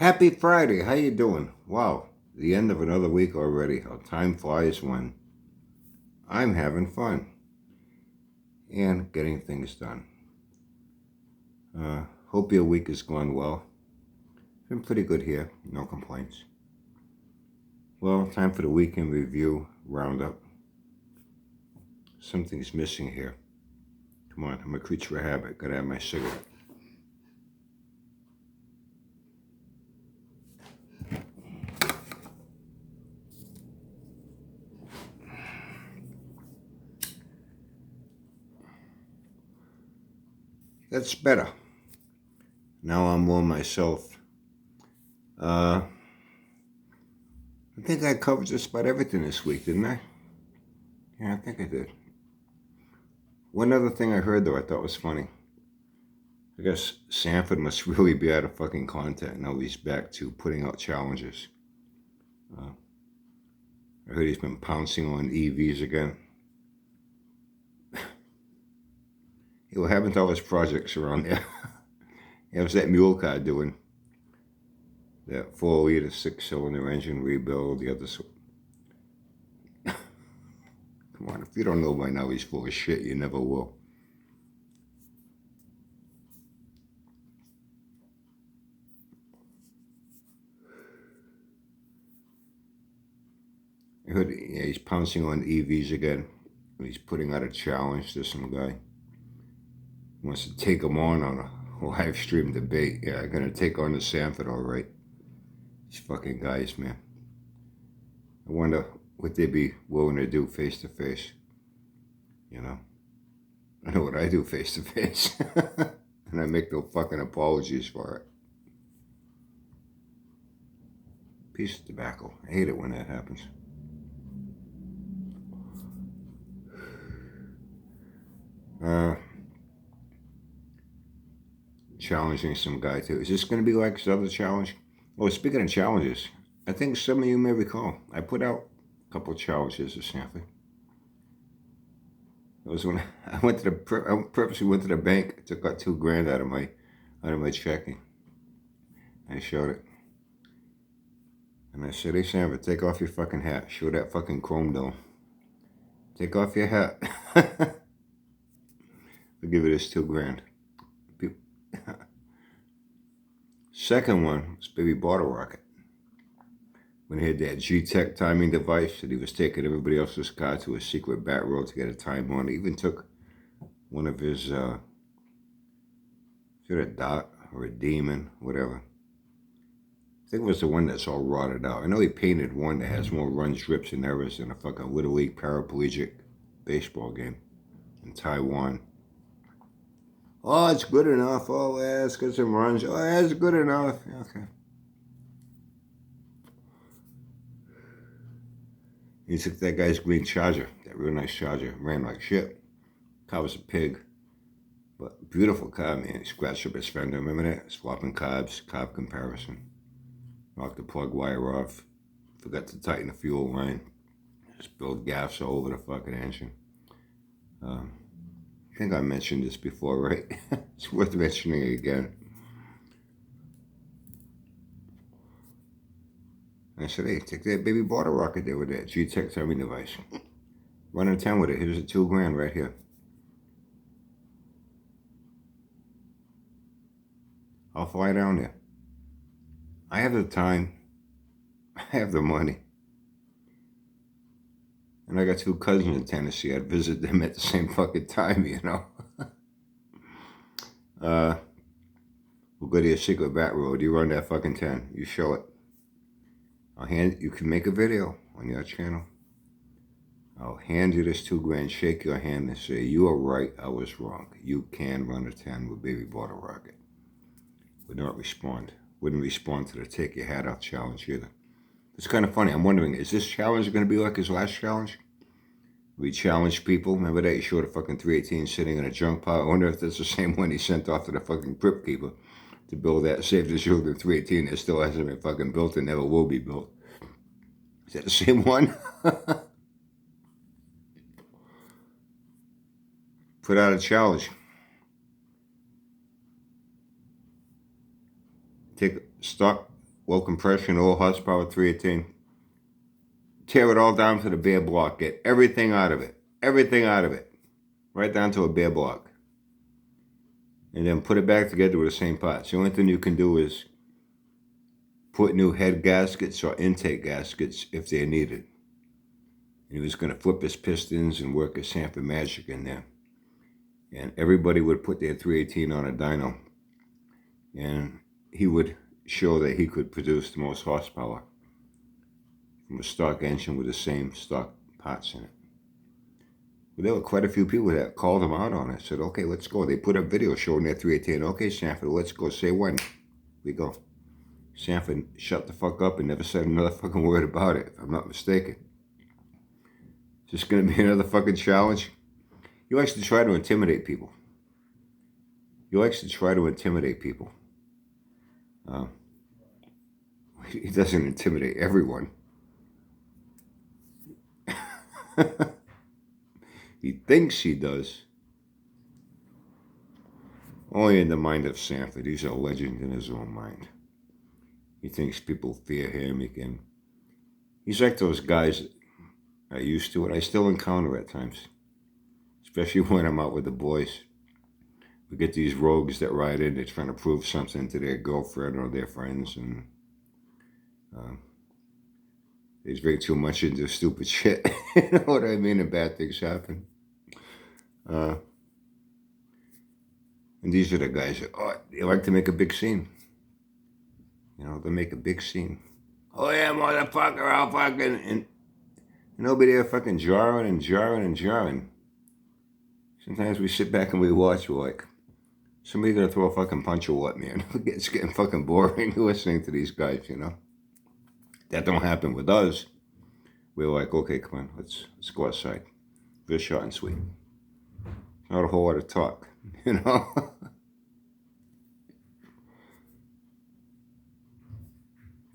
Happy Friday. How you doing? Wow, the end of another week already. How time flies when I'm having fun and getting things done. Hope your week has gone well. Been pretty good here. No complaints. Well, time for the weekend review roundup. Something's missing here. Come on, I'm a creature of habit. Gotta have my cigarette. That's better. Now I'm more myself. Uh, I think I covered just about everything this week, didn't I? Yeah, I think I did. One other thing I heard, though, I thought was funny. I guess Sanford must really be out of fucking contact. Now he's back to putting out challenges. Uh, I heard he's been pouncing on EVs again. What happened to all his projects around there? It was that mule car doing that 4-liter 6-cylinder engine rebuild. The other. Come on, if you don't know by now he's full of shit, you never will. I heard he's pouncing on EVs again. He's putting out a challenge to some guy. He wants to take him on a live stream debate. Yeah, I'm gonna take on the Sanford, all right. These fucking guys, man. I wonder what they'd be willing to do face to face. You know, I know what I do face to face, and I make no fucking apologies for it. Piece of tobacco. I hate it when that happens. Challenging some guy too. Is this going to be like his other challenge? Oh, speaking of challenges, I think some of you may recall I put out a couple of challenges this Sanford. It was when I purposely went to the bank, took out $2,000 out of my checking. I showed it, and I said, "Hey Sanford, take off your fucking hat. Show that fucking chrome dome. Take off your hat. I'll give you this $2,000." Second one was Baby Bottle Rocket. When he had that G-Tech timing device that he was taking everybody else's car to a secret back road to get a time on. He even took one of his, is it a dot or a demon, whatever. I think it was the one that's all rotted out. I know he painted one that has more runs, drips, and errors than a fucking Little League paraplegic baseball game in Taiwan. Oh, it's good enough. Oh, yeah, it's got some runs. Oh, yeah, it's good enough. Okay. He took that guy's green Charger, that real nice Charger, ran like shit. Car was a pig, but beautiful car, man. He scratched up his fender, remember that? Swapping carbs, carb comparison. Knocked the plug wire off, forgot to tighten the fuel line. Spilled gas all over the fucking engine. I think I mentioned this before, right? It's worth mentioning again. I said, hey, take that Baby Bottle Rocket there with that G-Tech timing device. Run in town with it. Here's a $2,000 right here. I'll fly down there. I have the time. I have the money. And I got 2 cousins in Tennessee. I'd visit them at the same fucking time, you know. We'll go to your secret back road. You run that fucking 10. You show it. You can make a video on your channel. I'll hand you this $2,000, shake your hand and say, you are right, I was wrong. You can run a 10 with Baby Bottle Rocket. Would not respond. Wouldn't respond to the take your hat off challenge either. It's kind of funny. I'm wondering, is this challenge going to be like his last challenge? We challenged people. Remember that? He showed a fucking 318 sitting in a junk pile. I wonder if that's the same one he sent off to the fucking Crypt Keeper to build that Save the Children 318 that still hasn't been fucking built and never will be built. Is that the same one? Put out a challenge. Stop low compression, low horsepower 318. Tear it all down to the bare block. Get everything out of it. Everything out of it. Right down to a bare block. And then put it back together with the same parts. The only thing you can do is put new head gaskets or intake gaskets if they're needed. And he was going to flip his pistons and work his Sanford Magic in there. And everybody would put their 318 on a dyno. And he would show that he could produce the most horsepower from a stock engine with the same stock parts in it. But there were quite a few people that called him out on it. Said, okay, let's go. They put up video showing their 318. Okay, Sanford, let's go. Say when. We go. Sanford shut the fuck up and never said another fucking word about it, if I'm not mistaken. Just going to be another fucking challenge. He likes to try to intimidate people. He likes to try to intimidate people. He doesn't intimidate everyone. He thinks he does. Only in the mind of Sanford. He's a legend in his own mind. He thinks people fear him. He's like those guys I used to, and I still encounter at times. Especially when I'm out with the boys. We get these rogues that ride in, they're trying to prove something to their girlfriend or their friends, and they just bring too much into stupid shit. You know what I mean? And bad things happen. And these are the guys that, they like to make a big scene. You know, they make a big scene. Oh yeah, motherfucker, I'll fucking... And nobody there fucking jarring and jarring and jarring. Sometimes we sit back and we watch, we're like, somebody gonna throw a fucking punch or what, man? It's getting fucking boring listening to these guys, you know? That don't happen with us. We're like, okay, come on, let's go outside. Real short and sweet. Not a whole lot of talk, you know?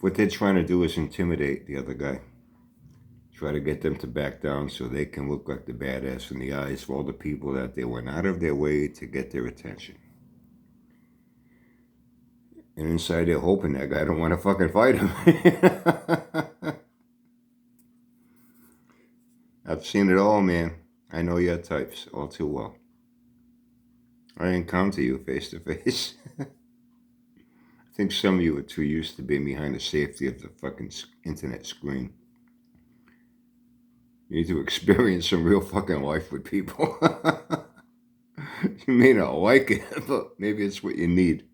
What they're trying to do is intimidate the other guy. Try to get them to back down so they can look like the badass in the eyes of all the people that they went out of their way to get their attention. And inside they're hoping that guy don't want to fucking fight him. I've seen it all, man. I know your types all too well. I encounter you face to face. I think some of you are too used to being behind the safety of the fucking internet screen. You need to experience some real fucking life with people. You may not like it, but maybe it's what you need.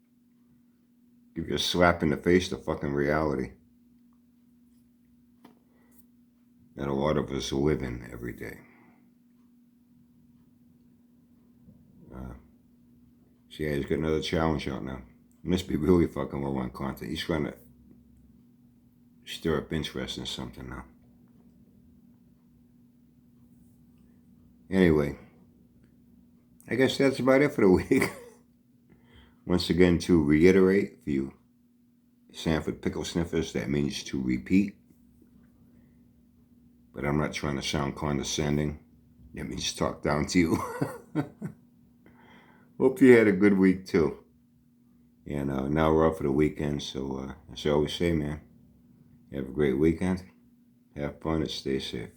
Give you a slap in the face to fucking reality that a lot of us live in every day. See, he's got another challenge out now. He must be really fucking low on content. He's trying to stir up interest in something now. Anyway, I guess that's about it for the week. Once again, to reiterate for you Sanford pickle sniffers, that means to repeat. But I'm not trying to sound condescending. That means talk down to you. Hope you had a good week too. And now we're up for the weekend, so as I always say, man, have a great weekend. Have fun and stay safe.